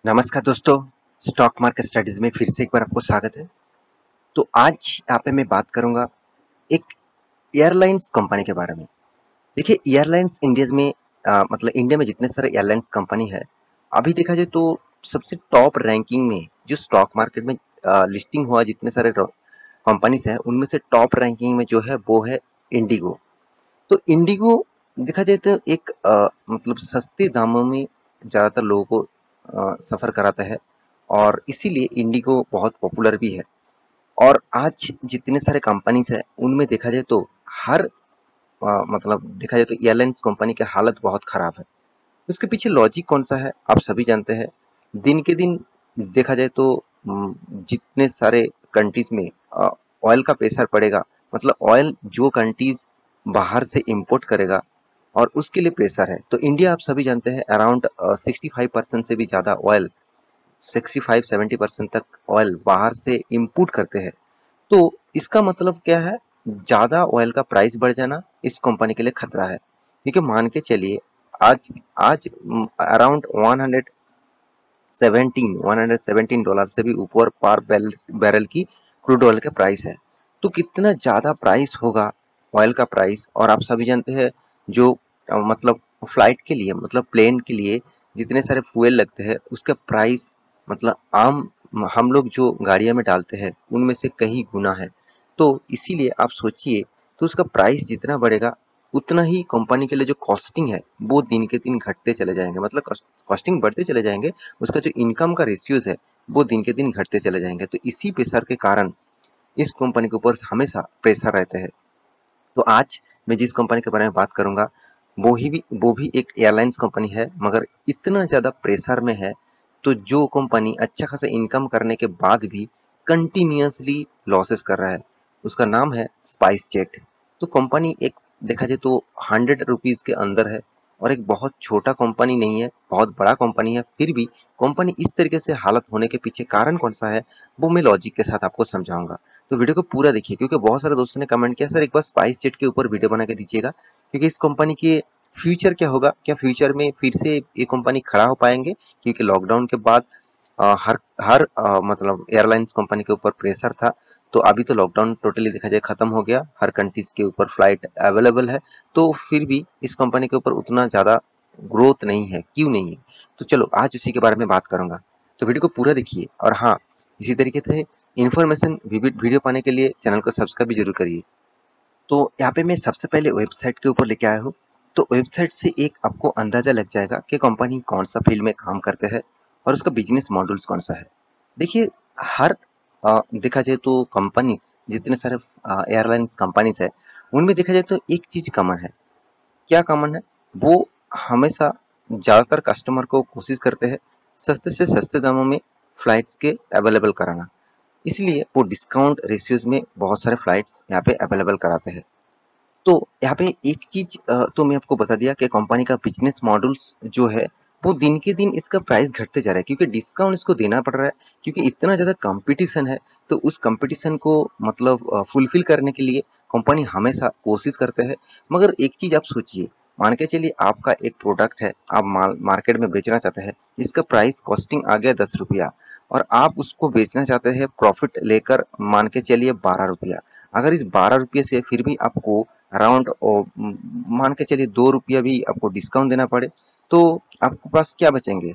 नमस्कार दोस्तों, stock market studies में फिर से एक बार आपको स्वागत है। तो आज यहाँ पे मैं बात करूंगा एक एयरलाइंस कंपनी के बारे में। देखिए एयरलाइंस इंडिया में मतलब इंडिया में जितने सारे एयरलाइंस कंपनी है, अभी देखा जाए तो सबसे टॉप रैंकिंग में जो स्टॉक मार्केट में लिस्टिंग हुआ जितने सारे कंपनीज है, उनमें से टॉप रैंकिंग में जो है वो है इंडिगो। तो इंडिगो देखा जाए तो एक मतलब सस्ते दामों में ज़्यादातर लोगों को सफ़र कराता है और इसीलिए इंडिगो बहुत पॉपुलर भी है। और आज जितने सारे कंपनीज है उनमें देखा जाए तो हर मतलब देखा जाए तो एयरलाइंस कंपनी की हालत बहुत ख़राब है। उसके पीछे लॉजिक कौन सा है आप सभी जानते हैं। दिन के दिन देखा जाए तो जितने सारे कंट्रीज में ऑयल का प्रेशर पड़ेगा, मतलब ऑयल जो कंट्रीज बाहर से इंपोर्ट करेगा और उसके लिए प्रेशर है। तो इंडिया आप सभी जानते हैं अराउंड 65% से भी ज़्यादा ऑयल, 65-70% तक ऑयल बाहर से इंपोर्ट करते हैं। तो इसका मतलब क्या है, ज़्यादा ऑयल का प्राइस बढ़ जाना इस कंपनी के लिए खतरा है। क्योंकि मान के चलिए आज आज अराउंड 117 डॉलर से भी ऊपर पर बैरल की क्रूड ऑयल का प्राइस है। तो कितना ज़्यादा प्राइस होगा ऑयल का प्राइस। और आप सभी जानते हैं जो मतलब फ्लाइट के लिए, मतलब प्लेन के लिए जितने सारे फ्यूल लगते हैं उसका प्राइस मतलब आम हम लोग जो गाड़ियों में डालते हैं उनमें से कहीं गुना है। तो इसीलिए आप सोचिए, तो उसका प्राइस जितना बढ़ेगा उतना ही कंपनी के लिए जो कॉस्टिंग है वो दिन के दिन घटते चले जाएंगे, मतलब कॉस्टिंग बढ़ते चले जाएंगे। उसका जो इनकम का रेशियोज है वो दिन के दिन घटते चले जाएंगे। तो इसी प्रेशर के कारण इस कंपनी के ऊपर हमेशा प्रेशर रहते हैं। तो आज मैं जिस कंपनी के बारे में बात करूंगा वो भी एक एयरलाइंस कंपनी है, मगर इतना ज़्यादा प्रेशर में है तो जो कंपनी अच्छा खासा इनकम करने के बाद भी कंटिन्यूअसली लॉसेस कर रहा है, उसका नाम है स्पाइस जेट। तो कंपनी एक देखा जाए तो 100 रुपीज़ के अंदर है और एक बहुत छोटा कंपनी नहीं है, बहुत बड़ा कंपनी है। फिर भी कंपनी इस तरीके से हालत होने के पीछे कारण कौन सा है वो मैं लॉजिक के साथ आपको समझाऊंगा। तो वीडियो को पूरा देखिए, क्योंकि बहुत सारे दोस्तों ने कमेंट किया सर एक बार स्पाइस जेट के ऊपर वीडियो बना के दीजिएगा, क्योंकि इस कंपनी के फ्यूचर क्या होगा, क्या फ्यूचर में फिर से ये कंपनी खड़ा हो पाएंगे। क्योंकि लॉकडाउन के बाद हर हर मतलब एयरलाइंस कंपनी के ऊपर प्रेशर था। तो अभी तो लॉकडाउन टोटली देखा जाए खत्म हो गया, हर कंट्रीज के ऊपर फ्लाइट अवेलेबल है। तो फिर भी इस कंपनी के ऊपर उतना ज़्यादा ग्रोथ नहीं है, क्यों नहीं है। तो चलो आज उसी के बारे में बात करूंगा। तो वीडियो को पूरा देखिए। और हाँ, इसी तरीके से इन्फॉर्मेशन वीडियो पाने के लिए चैनल को सब्सक्राइब भी जरूर करिए। तो यहाँ पे मैं सबसे पहले वेबसाइट के ऊपर लेके आया हूँ। तो वेबसाइट से एक आपको अंदाजा लग जाएगा कि कंपनी कौन सा फील्ड में काम करते हैं और उसका बिजनेस मॉडल्स कौन सा है। देखिए हर देखा जाए तो कंपनीज जितने सारे एयरलाइंस कंपनीज है उनमें देखा जाए तो एक चीज कॉमन है। क्या कॉमन है, वो हमेशा ज़्यादातर कस्टमर को कोशिश करते हैं सस्ते से सस्ते दामों में फ्लाइट्स के अवेलेबल कराना। इसलिए वो डिस्काउंट रेशियोज में बहुत सारे फ्लाइट्स यहाँ पे अवेलेबल कराते हैं। तो यहाँ पे एक चीज तो मैं आपको बता दिया कि कंपनी का बिजनेस मॉडल्स जो है वो दिन के दिन इसका प्राइस घटते जा रहा है, क्योंकि डिस्काउंट इसको देना पड़ रहा है। क्योंकि इतना ज़्यादा कंपटीशन है, तो उस कंपटीशन को मतलब फुलफिल करने के लिए कंपनी हमेशा कोशिश करते हैं। मगर एक चीज़ आप सोचिए, मान के चलिए आपका एक प्रोडक्ट है, आप मार्केट में बेचना चाहते हैं, इसका प्राइस कॉस्टिंग आ गया 10 रुपया और आप उसको बेचना चाहते हैं प्रॉफिट लेकर मान के चलिए 12 रुपया। अगर इस 12 रुपये से फिर भी आपको अराउंड मान के चलिए 2 रुपया भी आपको डिस्काउंट देना पड़े, तो आपके पास क्या बचेंगे?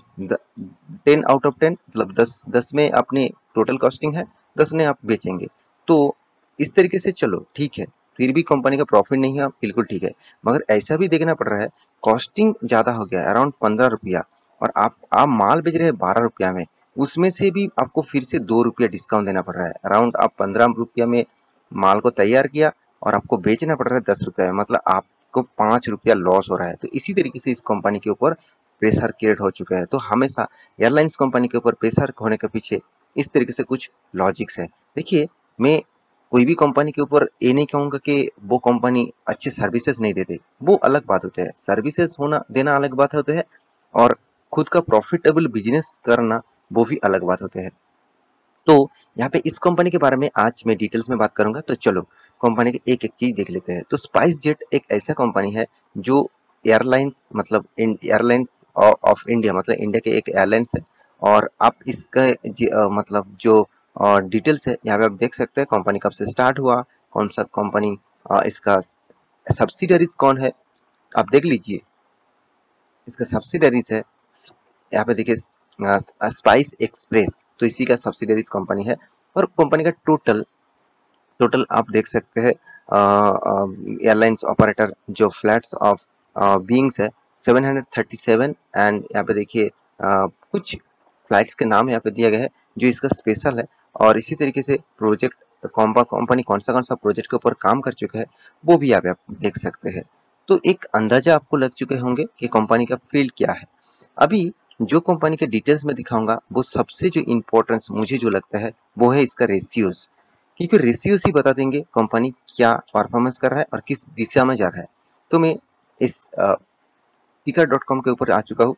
10 आउट ऑफ 10, मतलब 10 में अपने टोटल कॉस्टिंग है, 10 में आप बेचेंगे। तो इस तरीके से चलो ठीक है, फिर भी कंपनी का प्रॉफिट नहीं है, बिल्कुल ठीक है। मगर ऐसा भी देखना पड़ रहा है, कॉस्टिंग ज़्यादा हो गया अराउंड 15 रुपया और आप माल बेच रहे हैं 12 रुपया में, उसमें से भी आपको फिर से 2 रुपया डिस्काउंट देना पड़ रहा है। अराउंड आप 15 रुपया में माल को तैयार किया और आपको बेचना पड़ रहा है 10 रुपये में, मतलब आपको 5 रुपया लॉस हो रहा है। तो इसी तरीके से इस कंपनी के ऊपर प्रेशर क्रिएट हो चुका है। तो हमेशा एयरलाइंस कंपनी के ऊपर प्रेशर होने के पीछे इस तरीके से कुछ लॉजिक्स है। देखिए मैं कोई भी कंपनी के ऊपर ये नहीं कहूँगा कि वो कंपनी अच्छी सर्विसेज नहीं देते, वो अलग बात होते हैं। सर्विसेज होना देना अलग बात होते हैं और खुद का प्रॉफिटेबल बिजनेस करना वो भी अलग बात होते हैं। तो यहाँ पे इस कंपनी के बारे में आज मैं डिटेल्स में बात करूंगा। तो चलो कंपनी की एक एक चीज देख लेते हैं। तो स्पाइस जेट एक ऐसा कंपनी है जो एयरलाइंस मतलब एयरलाइंस ऑफ इंडिया, मतलब इंडिया के एक एयरलाइंस है और आप इसका मतलब जो डिटेल्स है यहाँ पे आप देख सकते हैं, कंपनी कब से स्टार्ट हुआ, कौन सा कंपनी, इसका सब्सिडरीज कौन है, आप देख लीजिए। इसका सब्सिडरीज है, यहाँ पे देखिए स्पाइस एक्सप्रेस, तो इसी का सब्सिडरीज कंपनी है। और कंपनी का टोटल टोटल आप देख सकते हैं, एयरलाइंस ऑपरेटर जो फ्लैट्स ऑफ बीइंग्स है 737, एंड यहाँ पे देखिए कुछ फ्लाइट्स के नाम यहाँ पे दिया गया है जो इसका स्पेशल है। और इसी तरीके से प्रोजेक्ट कंपनी कौन सा प्रोजेक्ट के ऊपर काम कर चुका है वो भी यहाँ पे आप देख सकते हैं। तो एक अंदाजा आपको लग चुके होंगे कि कंपनी का फील्ड क्या है। अभी जो कंपनी के डिटेल्स में दिखाऊंगा वो सबसे जो इम्पोर्टेंस मुझे जो लगता है वो है इसका रेशियोज, क्योंकि रेशियोज ही बता देंगे कंपनी क्या परफॉर्मेंस कर रहा है और किस दिशा में जा रहा है। तो मैं इस टिकर.com के ऊपर आ चुका हूँ,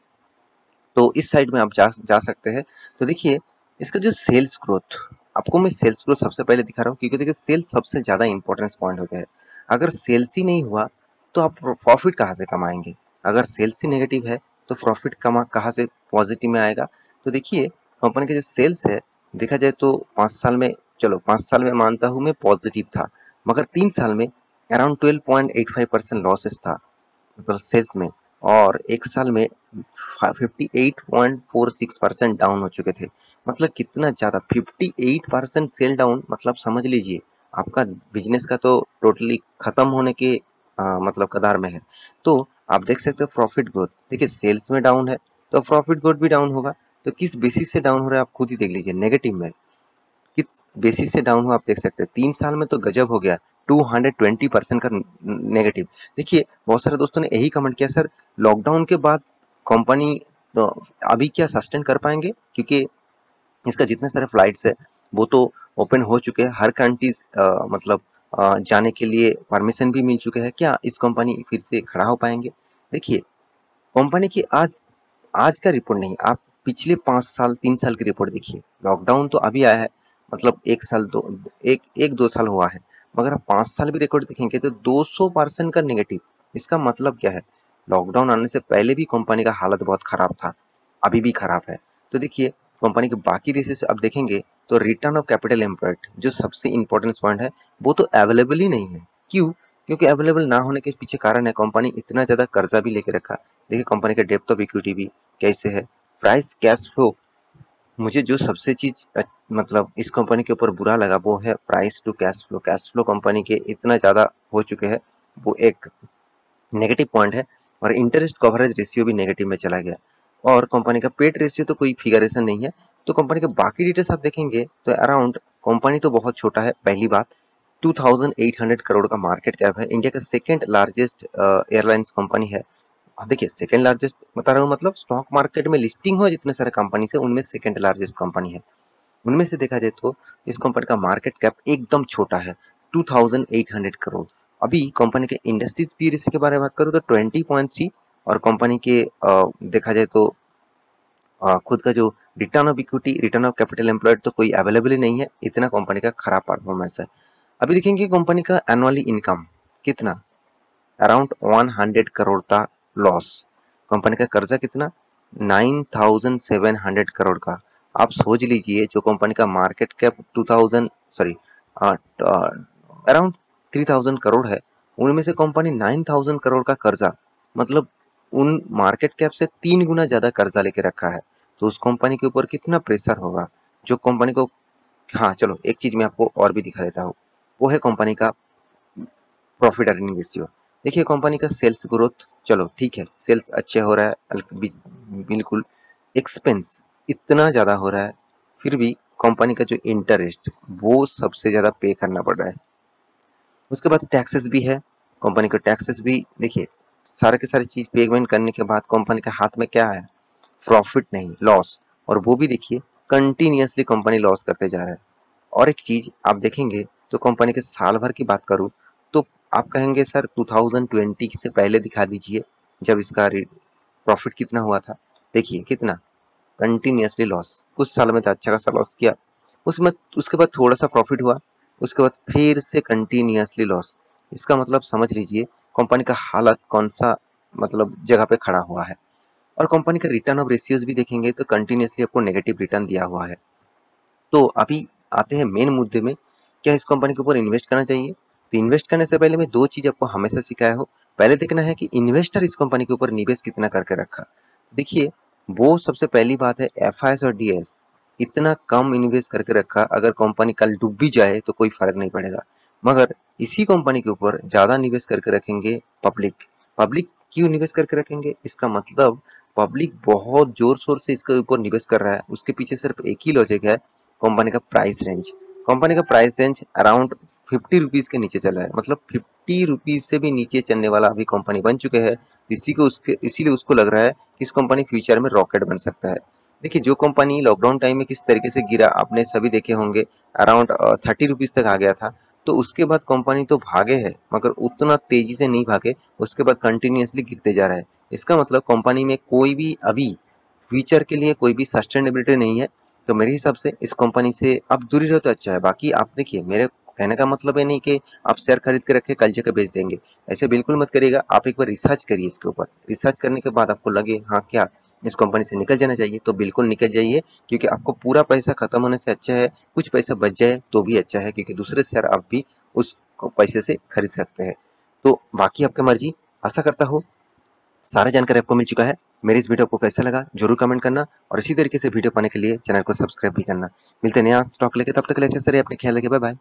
तो इस साइड में आप जा सकते हैं। तो देखिए इसका जो सेल्स ग्रोथ, आपको मैं सेल्स ग्रोथ सबसे पहले दिखा रहा हूँ, क्योंकि देखिए सेल्स सबसे ज़्यादा इंपॉर्टेंस पॉइंट होता है। अगर सेल्स ही नहीं हुआ तो आप प्रॉफिट कहाँ से कमाएंगे, अगर सेल्स ही नेगेटिव है तो प्रॉफिट कहाँ से पॉजिटिव में आएगा। तो देखिए कंपनी का जो सेल्स है देखा जाए तो 5 साल में, चलो 5 साल में मानता हूँ मैं पॉजिटिव था, मगर 3 साल में अराउंड 12.85% लॉसेस था मतलब सेल्स में, और 1 साल में 58.46% डाउन हो चुके थे। मतलब कितना ज़्यादा, 58% सेल डाउन, मतलब समझ लीजिए आपका बिजनेस का तो टोटली खत्म होने के मतलब कगार में है। तो आप देख सकते हो प्रॉफिट ग्रोथ, देखिए सेल्स में डाउन है तो प्रॉफिट ग्रोथ भी डाउन होगा। तो किस बेसिस से डाउन हो रहा है आप खुद ही देख लीजिए, नेगेटिव में किस बेसिस से डाउन हुआ आप देख सकते हैं। 3 साल में तो गजब हो गया, 220% का नेगेटिव। देखिए बहुत सारे दोस्तों ने यही कमेंट किया, सर लॉकडाउन के बाद कंपनी तो अभी क्या सस्टेन कर पाएंगे, क्योंकि इसका जितने सारे फ्लाइट्स है वो तो ओपन हो चुके हैं, हर कंट्रीज मतलब जाने के लिए परमिशन भी मिल चुके हैं, क्या इस कंपनी फिर से खड़ा हो पाएंगे। देखिए कंपनी की आज आज का रिपोर्ट नहीं, आप पिछले 5 साल 3 साल की रिपोर्ट देखिए। लॉकडाउन तो अभी आया है, मतलब 1 साल दो एक 2 साल हुआ है, मगर आप 5 साल भी रिकॉर्ड देखेंगे तो 200% का नेगेटिव। इसका मतलब क्या है, लॉकडाउन आने से पहले भी कंपनी का हालत बहुत खराब था, अभी भी खराब है। तो देखिए कंपनी के बाकी रेसेस आप देखेंगे तो रिटर्न ऑफ कैपिटल एम्प्लॉयड जो सबसे इंपॉर्टेंट पॉइंट है वो तो अवेलेबल ही नहीं है। क्यों? क्योंकि अवेलेबल ना होने के पीछे कारण है कंपनी इतना ज्यादा कर्जा भी लेके रखा। देखिए कंपनी का डेप्थ ऑफ इक्विटी भी कैसे है, प्राइस कैश फ्लो। मुझे जो सबसे चीज मतलब इस कंपनी के ऊपर बुरा लगा वो है price to cash flow. Cash flow company के इतना ज्यादा हो चुके हैं, वो एक नेगेटिव पॉइंट है। और इंटरेस्ट कवरेज रेशियो भी नेगेटिव में चला गया, और कंपनी का पेट रेशियो तो कोई फिगरेशन नहीं है। तो कंपनी के बाकी डिटेल्स आप देखेंगे तो अराउंड कंपनी तो बहुत छोटा है, पहली बात 2800 करोड़ का मार्केट कैप है, इंडिया का सेकेंड लार्जेस्ट एयरलाइंस कंपनी है। देखिए सेकंड लार्जेस्ट बता रहा हूँ, मतलब स्टॉक मार्केट में लिस्टिंग हो जितने सारे कंपनी से उनमें सेकंड लार्जेस्ट कंपनी है। उनमें से देखा जाए तो इस कंपनी का मार्केट कैप एकदम छोटा है, 2800 करोड़। अभी कंपनी के इंडस्ट्रीज पी के बारे में बात करूँ तो 20.3, और कंपनी के देखा जाए तो खुद का जो return of equity, return of capital employed तो कोई अवेलेबल ही नहीं है, इतना कंपनी का खराब परफॉर्मेंस है। अभी देखेंगे कंपनी का एनुअली इनकम कितना, अराउंड 100 करोड़ का लॉस। कंपनी का कर्जा कितना, 9700 करोड़ का। आप सोच लीजिए जो कंपनी का market cap 2000 sorry around 3000 crore है, उनमें से कंपनी 9000 करोड़ का कर्जा, मतलब उन मार्केट कैप से 3 गुना ज्यादा कर्जा लेके रखा है। तो उस कंपनी के ऊपर कितना प्रेशर होगा जो कंपनी को। हाँ चलो एक चीज मैं आपको और भी दिखा देता हूँ, वो है कंपनी का प्रॉफिट अर्निंग रेशियो। देखिए कंपनी का सेल्स ग्रोथ, चलो ठीक है सेल्स अच्छे हो रहा है, बिल्कुल एक्सपेंस इतना ज़्यादा हो रहा है, फिर भी कंपनी का जो इंटरेस्ट वो सबसे ज़्यादा पे करना पड़ रहा है। उसके बाद टैक्सेस भी है, कंपनी का टैक्सेस भी देखिए, सारे के सारी चीज़ पेमेंट करने के बाद कंपनी के हाथ में क्या है, प्रॉफिट नहीं लॉस। और वो भी देखिए कंटिन्यूसली कंपनी लॉस करते जा रहा है। और एक चीज आप देखेंगे तो कंपनी के साल भर की बात करूं तो आप कहेंगे सर 2020 से पहले दिखा दीजिए जब इसका प्रॉफिट कितना हुआ था। देखिए कितना कंटिन्यूसली लॉस, कुछ साल में तो अच्छा खासा लॉस किया, उसमें उसके बाद थोड़ा सा प्रॉफिट हुआ, उसके बाद फिर से कंटिन्यूसली लॉस। इसका मतलब समझ लीजिए कंपनी का हालत कौन सा मतलब जगह पे खड़ा हुआ है। और कंपनी का रिटर्न ऑफ रेशियोज भी देखेंगे तो कंटिन्यूसली आपको नेगेटिव रिटर्न दिया हुआ है। तो अभी आते हैं मेन मुद्दे में, क्या इस कंपनी के ऊपर इन्वेस्ट करना चाहिए? तो इन्वेस्ट करने से पहले मैं दो चीज आपको हमेशा सिखाया हो। पहले देखना है कि इन्वेस्टर इस कंपनी के ऊपर निवेश कितना करके रखा। देखिए, वो सबसे पहली बात है, एफआईएस और डीएस इतना कम इन्वेस्ट करके रखा, अगर कंपनी कल डूब भी जाए तो कोई फर्क नहीं पड़ेगा। मगर इसी कंपनी के ऊपर ज्यादा निवेश करके रखेंगे पब्लिक। पब्लिक क्यों निवेश करके रखेंगे? इसका मतलब पब्लिक बहुत जोर शोर से इसके ऊपर निवेश कर रहा है। उसके पीछे सिर्फ एक ही लॉजिक है, कंपनी का प्राइस रेंज। कंपनी का प्राइस रेंज अराउंड 50 रुपीज के नीचे चल रहा है, मतलब 50 रुपीज से भी नीचे चलने वाला अभी कंपनी बन चुके हैं। इसीलिए उसको लग रहा है कि इस कंपनी फ्यूचर में रॉकेट बन सकता है। देखिए, जो कंपनी लॉकडाउन टाइम में किस तरीके से गिरा आपने सभी देखे होंगे, अराउंड 30 रुपीज तक आ गया था। तो उसके बाद कंपनी तो भागे है, मगर उतना तेजी से नहीं भागे। उसके बाद कंटिन्यूअसली गिरते जा रहा है। इसका मतलब कंपनी में कोई भी अभी फ्यूचर के लिए कोई भी सस्टेनेबिलिटी नहीं है। तो मेरे हिसाब से इस कंपनी से आप दूरी रहो तो अच्छा है। बाकी आप देखिए, मेरे कहने का मतलब है नहीं कि आप शेयर खरीद के रखे कल जगह बेच देंगे, ऐसे बिल्कुल मत करिएगा। आप एक बार रिसर्च करिए इसके ऊपर। रिसर्च करने के बाद आपको लगे हाँ क्या इस कंपनी से निकल जाना चाहिए, तो बिल्कुल निकल जाइए। क्योंकि आपको पूरा पैसा खत्म होने से अच्छा है कुछ पैसा बच जाए तो भी अच्छा है, क्योंकि दूसरे शेयर आप भी उस पैसे से खरीद सकते हैं। तो बाकी आपकी मर्जी। आशा करता हूँ सारा जानकारी आपको मिल चुका है। मेरी इस वीडियो को कैसा लगा जरूर कमेंट करना, और इसी तरीके से वीडियो पाने के लिए चैनल को सब्सक्राइब भी करना। मिलते हैं नया स्टॉक लेके, तब तक के लिए अच्छे से रहिए, अपने ख्याल रखिए, बाय बाय।